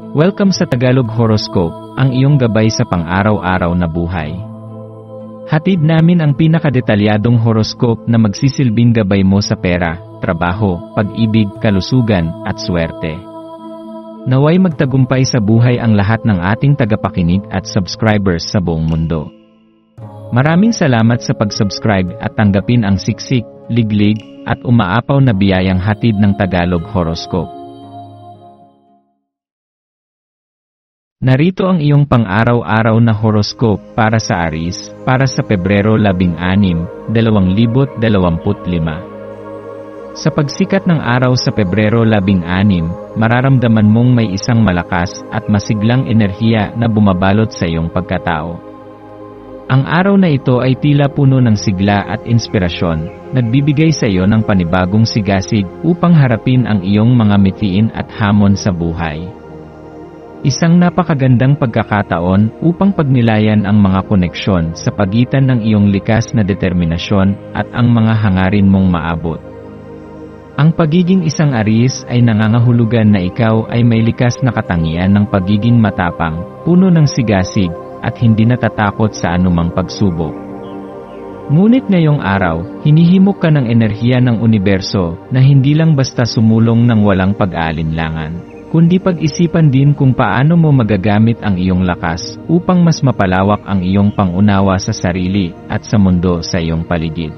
Welcome sa Tagalog Horoscope, ang iyong gabay sa pang-araw-araw na buhay. Hatid namin ang pinakadetalyadong horoscope na magsisilbing gabay mo sa pera, trabaho, pag-ibig, kalusugan, at swerte. Naway magtagumpay sa buhay ang lahat ng ating tagapakinig at subscribers sa buong mundo. Maraming salamat sa pag-subscribe at tanggapin ang siksik, liglig, at umaapaw na biyayang hatid ng Tagalog Horoscope. Narito ang iyong pang-araw-araw na horoscope para sa Aries, para sa Pebrero 16, 2025. Sa pagsikat ng araw sa Pebrero 16, mararamdaman mong may isang malakas at masiglang enerhiya na bumabalot sa iyong pagkatao. Ang araw na ito ay tila puno ng sigla at inspirasyon, nagbibigay sa iyo ng panibagong sigasig upang harapin ang iyong mga mithiin at hamon sa buhay. Isang napakagandang pagkakataon upang pagnilayan ang mga koneksyon sa pagitan ng iyong likas na determinasyon at ang mga hangarin mong maabot. Ang pagiging isang Aries ay nangangahulugan na ikaw ay may likas na katangian ng pagiging matapang, puno ng sigasig, at hindi natatakot sa anumang pagsubok. Ngunit ngayong araw, hinihimok ka ng enerhiya ng universo na hindi lang basta sumulong ng walang pag-aalinlangan, kundi pag-isipan din kung paano mo magagamit ang iyong lakas upang mas mapalawak ang iyong pangunawa sa sarili at sa mundo sa iyong paligid.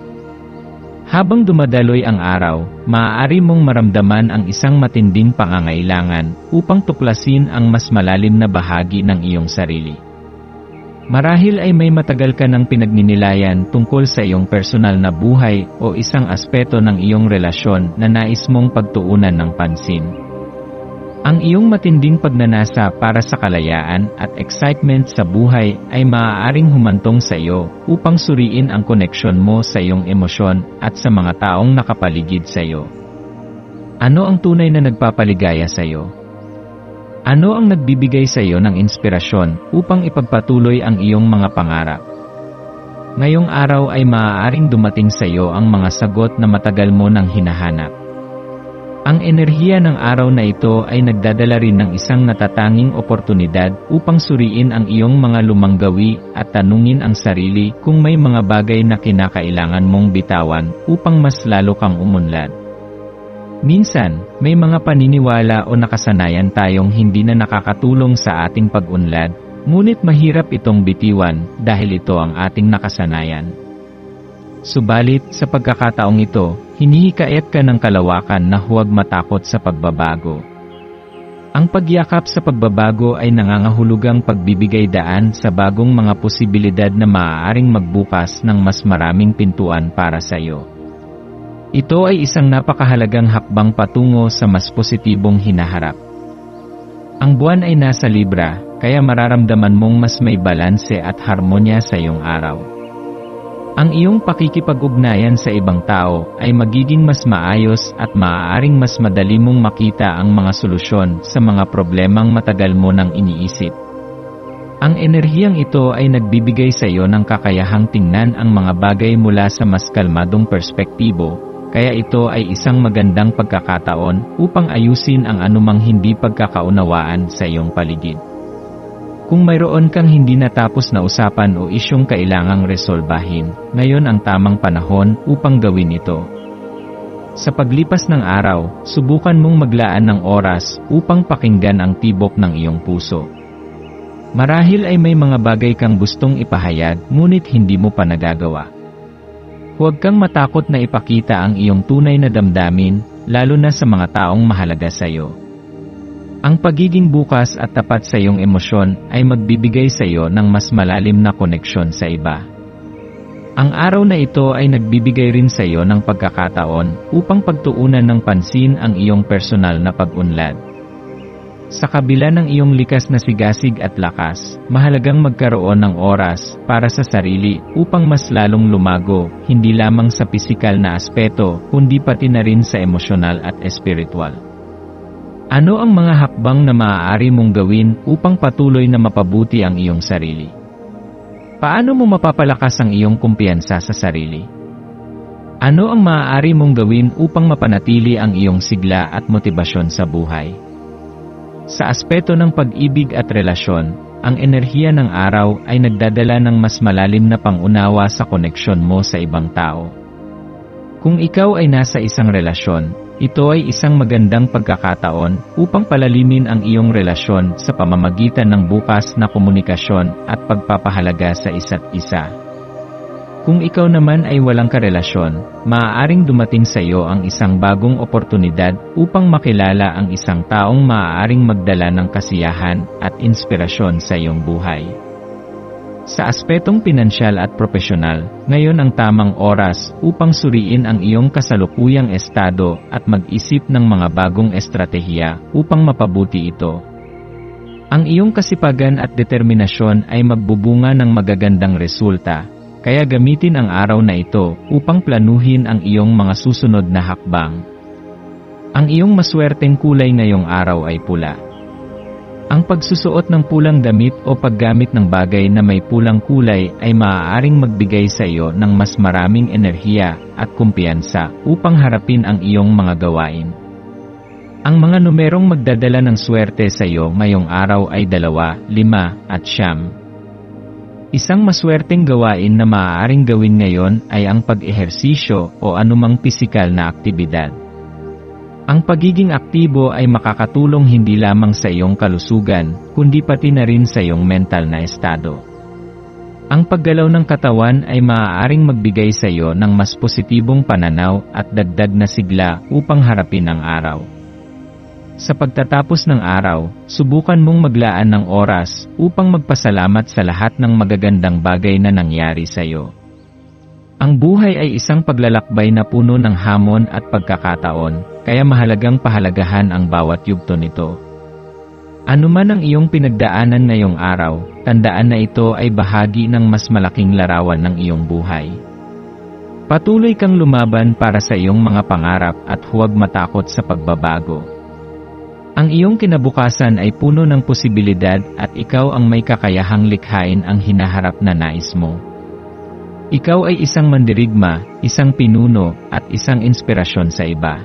Habang dumadaloy ang araw, maaari mong maramdaman ang isang matinding pangangailangan upang tuklasin ang mas malalim na bahagi ng iyong sarili. Marahil ay may matagal ka ng pinagninilayan tungkol sa iyong personal na buhay o isang aspeto ng iyong relasyon na nais mong pagtuunan ng pansin. Ang iyong matinding pagnanasa para sa kalayaan at excitement sa buhay ay maaaring humantong sa iyo upang suriin ang koneksyon mo sa iyong emosyon at sa mga taong nakapaligid sa iyo. Ano ang tunay na nagpapaligaya sa iyo? Ano ang nagbibigay sa iyo ng inspirasyon upang ipagpatuloy ang iyong mga pangarap? Ngayong araw ay maaaring dumating sa iyo ang mga sagot na matagal mo nang hinahanap. Ang enerhiya ng araw na ito ay nagdadala rin ng isang natatanging oportunidad upang suriin ang iyong mga lumang gawi at tanungin ang sarili kung may mga bagay na kinakailangan mong bitawan upang mas lalo kang umunlad. Minsan, may mga paniniwala o nakasanayan tayong hindi na nakakatulong sa ating pag-unlad, ngunit mahirap itong bitiwan dahil ito ang ating nakasanayan. Subalit, sa pagkakataong ito, hinihikayat ka ng kalawakan na huwag matakot sa pagbabago. Ang pagyakap sa pagbabago ay nangangahulugang pagbibigay daan sa bagong mga posibilidad na maaaring magbukas ng mas maraming pintuan para sa iyo. Ito ay isang napakahalagang hakbang patungo sa mas positibong hinaharap. Ang buwan ay nasa Libra, kaya mararamdaman mong mas may balanse at harmonya sa iyong araw. Ang iyong pakikipag-ugnayan sa ibang tao ay magiging mas maayos at maaaring mas madali mong makita ang mga solusyon sa mga problemang matagal mo nang iniisip. Ang enerhiyang ito ay nagbibigay sa iyo ng kakayahang tingnan ang mga bagay mula sa mas kalmadong perspektibo, kaya ito ay isang magandang pagkakataon upang ayusin ang anumang hindi pagkakaunawaan sa iyong paligid. Kung mayroon kang hindi natapos na usapan o isyong kailangang resolbahin, ngayon ang tamang panahon upang gawin ito. Sa paglipas ng araw, subukan mong maglaan ng oras upang pakinggan ang tibok ng iyong puso. Marahil ay may mga bagay kang gustong ipahayag ngunit hindi mo pa nagagawa. Huwag kang matakot na ipakita ang iyong tunay na damdamin, lalo na sa mga taong mahalaga sa iyo. Ang pagiging bukas at tapat sa iyong emosyon ay magbibigay sa iyo ng mas malalim na koneksyon sa iba. Ang araw na ito ay nagbibigay rin sa iyo ng pagkakataon upang pagtuunan ng pansin ang iyong personal na pag-unlad. Sa kabila ng iyong likas na sigasig at lakas, mahalagang magkaroon ng oras para sa sarili upang mas lalong lumago, hindi lamang sa pisikal na aspeto, kundi pati na rin sa emosyonal at espiritual. Ano ang mga hakbang na maaari mong gawin upang patuloy na mapabuti ang iyong sarili? Paano mo mapapalakas ang iyong kumpiyansa sa sarili? Ano ang maaari mong gawin upang mapanatili ang iyong sigla at motibasyon sa buhay? Sa aspeto ng pag-ibig at relasyon, ang enerhiya ng araw ay nagdadala ng mas malalim na pangunawa sa koneksyon mo sa ibang tao. Kung ikaw ay nasa isang relasyon, ito ay isang magandang pagkakataon upang palalimin ang iyong relasyon sa pamamagitan ng bukas na komunikasyon at pagpapahalaga sa isa't isa. Kung ikaw naman ay walang karelasyon, maaaring dumating sa iyo ang isang bagong oportunidad upang makilala ang isang taong maaaring magdala ng kasiyahan at inspirasyon sa iyong buhay. Sa aspetong pinansyal at propesyonal, ngayon ang tamang oras upang suriin ang iyong kasalukuyang estado at mag-isip ng mga bagong estratehiya upang mapabuti ito. Ang iyong kasipagan at determinasyon ay magbubunga ng magagandang resulta. Kaya gamitin ang araw na ito upang planuhin ang iyong mga susunod na hakbang. Ang iyong maswerteng kulay ngayong araw ay pula. Ang pagsusuot ng pulang damit o paggamit ng bagay na may pulang kulay ay maaaring magbigay sa iyo ng mas maraming enerhiya at kumpiyansa upang harapin ang iyong mga gawain. Ang mga numerong magdadala ng swerte sa iyo ngayong araw ay 2, 5 at 9. Isang maswerteng gawain na maaaring gawin ngayon ay ang pag-ehersisyo o anumang pisikal na aktibidad. Ang pagiging aktibo ay makakatulong hindi lamang sa iyong kalusugan, kundi pati na rin sa iyong mental na estado. Ang paggalaw ng katawan ay maaaring magbigay sa iyo ng mas positibong pananaw at dagdag na sigla upang harapin ang araw. Sa pagtatapos ng araw, subukan mong maglaan ng oras upang magpasalamat sa lahat ng magagandang bagay na nangyari sa iyo. Ang buhay ay isang paglalakbay na puno ng hamon at pagkakataon, kaya mahalagang pahalagahan ang bawat yugto nito. Ano man ang iyong pinagdaanan ngayong araw, tandaan na ito ay bahagi ng mas malaking larawan ng iyong buhay. Patuloy kang lumaban para sa iyong mga pangarap at huwag matakot sa pagbabago. Ang iyong kinabukasan ay puno ng posibilidad at ikaw ang may kakayahang likhain ang hinaharap na nais mo. Ikaw ay isang mandirigma, isang pinuno, at isang inspirasyon sa iba.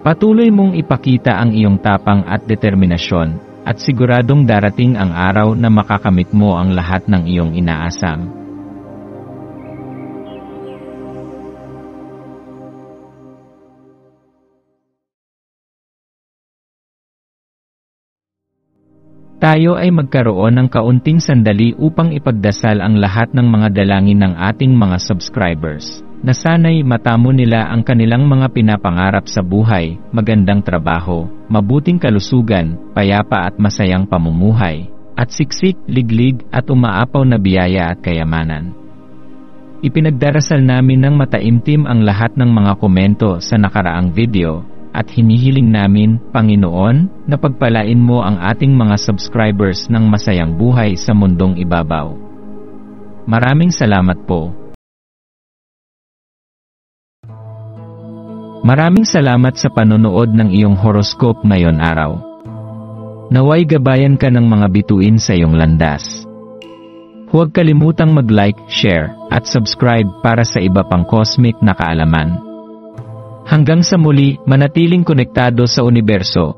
Patuloy mong ipakita ang iyong tapang at determinasyon, at siguradong darating ang araw na makakamit mo ang lahat ng iyong inaasam. Tayo ay magkaroon ng kaunting sandali upang ipagdasal ang lahat ng mga dalangin ng ating mga subscribers, na sana'y matamo nila ang kanilang mga pinapangarap sa buhay, magandang trabaho, mabuting kalusugan, payapa at masayang pamumuhay, at siksik, liglig at umaapaw na biyaya at kayamanan. Ipinagdarasal namin ng mataimtim ang lahat ng mga komento sa nakaraang video, at hinihiling namin, Panginoon, na pagpalain mo ang ating mga subscribers ng masayang buhay sa mundong ibabaw. Maraming salamat po. Maraming salamat sa panonood ng iyong horoscope ngayon araw. Naway gabayan ka ng mga bituin sa iyong landas. Huwag kalimutang mag-like, share, at subscribe para sa iba pang cosmic na kaalaman. Hanggang sa muli, manatiling konektado sa universo